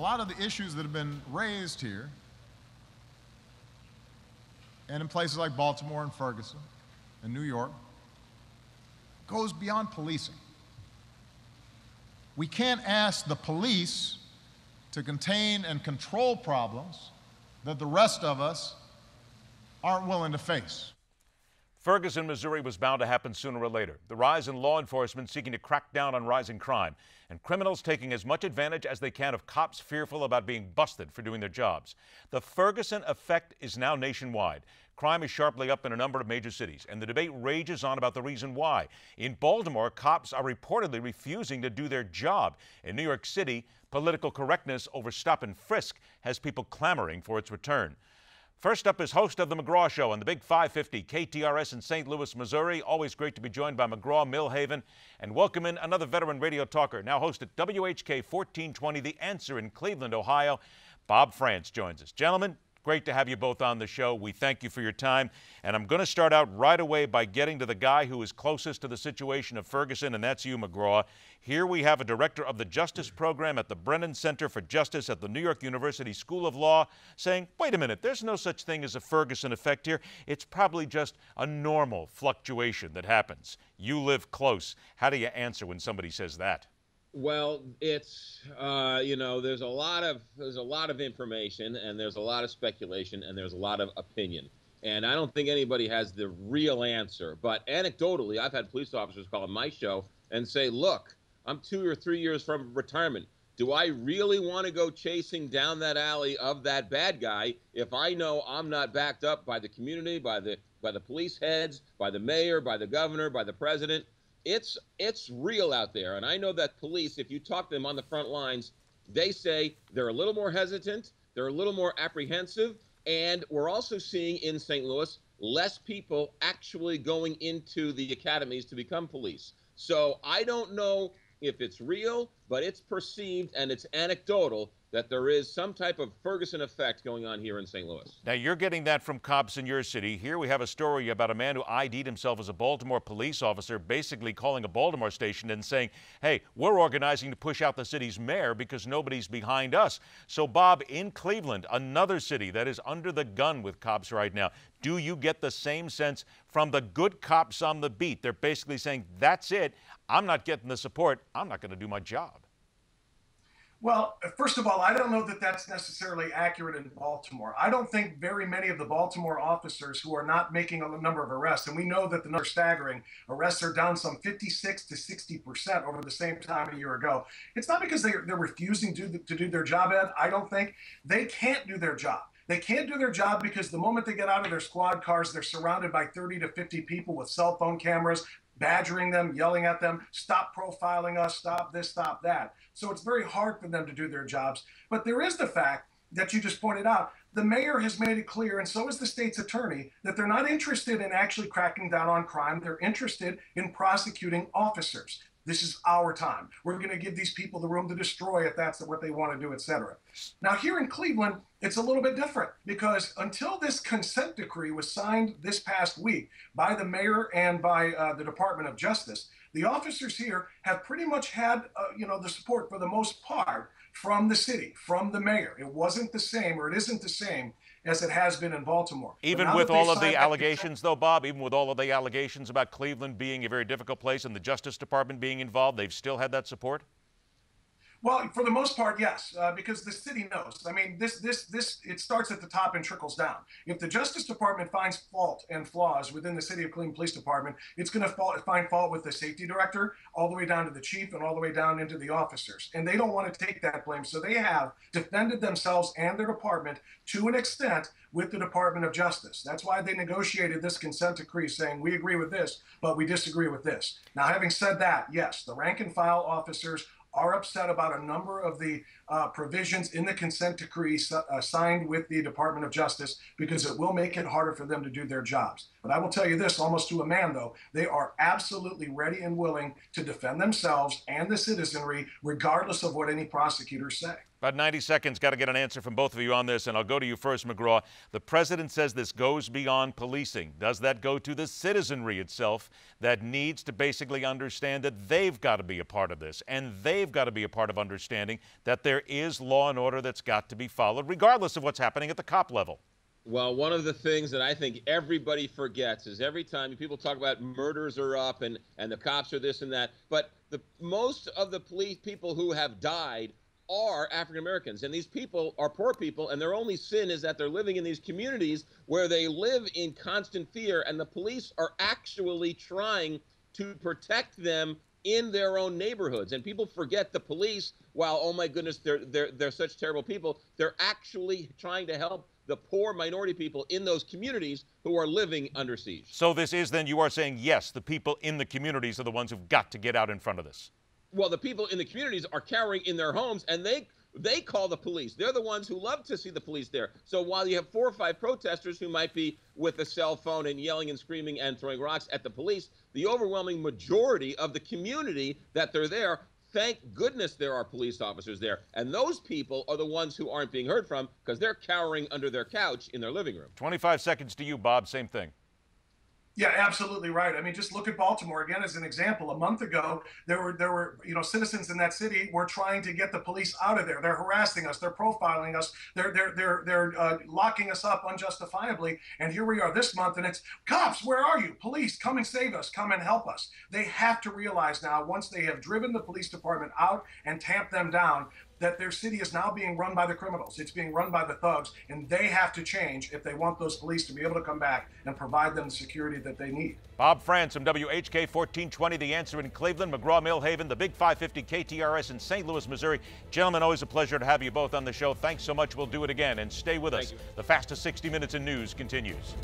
lot of the issues that have been raised here and in places like Baltimore and Ferguson and New York goes beyond policing. We can't ask the police to contain and control problems that the rest of us aren't willing to face. Ferguson, Missouri was bound to happen sooner or later. The rise in law enforcement seeking to crack down on rising crime, and criminals taking as much advantage as they can of cops fearful about being busted for doing their jobs. The Ferguson effect is now nationwide. Crime is sharply up in a number of major cities, and the debate rages on about the reason why. In Baltimore, cops are reportedly refusing to do their job. In New York City, political correctness over stop and frisk has people clamoring for its return. First up is host of the McGraw Show on the Big 550 KTRS in St. Louis, Missouri. Always great to be joined by McGraw Milhaven. And welcome in another veteran radio talker, now host at WHK 1420, The Answer in Cleveland, Ohio. Bob Frantz joins us. Gentlemen, great to have you both on the show. We thank you for your time. And I'm going to start out right away by getting to the guy who is closest to the situation of Ferguson, and that's you, McGraw. Here we have a director of the Justice Program at the Brennan Center for Justice at the New York University School of Law saying, wait a minute, there's no such thing as a Ferguson effect here. It's probably just a normal fluctuation that happens. You live close. How do you answer when somebody says that? Well, it's there's a lot of information, and there's a lot of speculation, and there's a lot of opinion. And I don't think anybody has the real answer. But anecdotally, I've had police officers call on my show and say, look, I'm 2 or 3 years from retirement. Do I really want to go chasing down that alley of that bad guy if I know I'm not backed up by the community, by the police heads, by the mayor, by the governor, by the president? It's real out there. And I know that police, if you talk to them on the front lines, they say they're a little more hesitant, they're a little more apprehensive, and we're also seeing in St. Louis less people actually going into the academies to become police. So I don't know if it's real, but it's perceived and it's anecdotal that there is some type of Ferguson effect going on here in St. Louis. Now, you're getting that from cops in your city. Here we have a story about a man who ID'd himself as a Baltimore police officer, basically calling a Baltimore station and saying, hey, we're organizing to push out the city's mayor because nobody's behind us. So, Bob, in Cleveland, another city that is under the gun with cops right now, do you get the same sense from the good cops on the beat? They're basically saying, that's it. I'm not getting the support. I'm not going to do my job. Well, first of all, I don't know that that's necessarily accurate in Baltimore. I don't think very many of the Baltimore officers who are not making a number of arrests, and we know that the number is staggering, arrests are down some 56 to 60% over the same time a year ago. It's not because they're refusing to do their job, Ed. I don't think they can't do their job. They can't do their job because the moment they get out of their squad cars, they're surrounded by 30 to 50 people with cell phone cameras, badgering them, yelling at them, stop profiling us, stop this, stop that. So it's very hard for them to do their jobs. But there is the fact that you just pointed out. The mayor has made it clear, and so is the state's attorney, that they're not interested in actually cracking down on crime. They're interested in prosecuting officers. This is our time. We're going to give these people the room to destroy if that's what they want to do, et cetera. Now, here in Cleveland, it's a little bit different because until this consent decree was signed this past week by the mayor and by the Department of Justice, the officers here have pretty much had, the support for the most part from the city, from the mayor. It wasn't the same, or it isn't the same as it has been in Baltimore. Even with all of the allegations, though, Bob, even with all of the allegations about Cleveland being a very difficult place and the Justice Department being involved, they've still had that support? Well, for the most part, yes, because the city knows. I mean, it starts at the top and trickles down. If the Justice Department finds fault and flaws within the City of Cleveland Police Department, it's going to find fault with the safety director, all the way down to the chief, and all the way down into the officers. And they don't want to take that blame, so they have defended themselves and their department to an extent with the Department of Justice. That's why they negotiated this consent decree saying, we agree with this, but we disagree with this. Now, having said that, yes, the rank and file officers are upset about a number of the provisions in the consent decree signed with the Department of Justice because it will make it harder for them to do their jobs. But I will tell you this, almost to a man, though, they are absolutely ready and willing to defend themselves and the citizenry, regardless of what any prosecutors say. About 90 seconds, got to get an answer from both of you on this, and I'll go to you first, McGraw. The president says this goes beyond policing. Does that go to the citizenry itself that needs to basically understand that they've got to be a part of this, and they've got to be a part of understanding that there is law and order that's got to be followed, regardless of what's happening at the cop level? Well, one of the things that I think everybody forgets is every time people talk about murders are up and the cops are this and that, but most of the police people who have died are African Americans, and these people are poor people, and their only sin is that they're living in these communities where they live in constant fear, and the police are actually trying to protect them in their own neighborhoods. And people forget the police, while, oh my goodness, they're such terrible people, they're actually trying to help the poor minority people in those communities who are living under siege. So this is then, you are saying, yes, the people in the communities are the ones who've got to get out in front of this. Well, the people in the communities are carrying in their homes, and they call the police. They're the ones who love to see the police there. So while you have 4 or 5 protesters who might be with a cell phone and yelling and screaming and throwing rocks at the police, the overwhelming majority of the community that they're there, thank goodness there are police officers there. And those people are the ones who aren't being heard from because they're cowering under their couch in their living room. 25 seconds to you, Bob. Same thing. Yeah, absolutely right. I mean, just look at Baltimore again as an example. A month ago, there were citizens in that city were trying to get the police out of there. They're harassing us. They're profiling us. They're locking us up unjustifiably. And here we are this month, and it's cops. Where are you? Police, come and save us. Come and help us. They have to realize now, once they have driven the police department out and tamped them down, that their city is now being run by the criminals. It's being run by the thugs, and they have to change if they want those police to be able to come back and provide them the security that they need. Bob Frantz from WHK 1420, The Answer in Cleveland, McGraw Milhaven, the Big 550 KTRS in St. Louis, Missouri. Gentlemen, always a pleasure to have you both on the show. Thanks so much. We'll do it again, and stay with us. The fastest 60 minutes in news continues.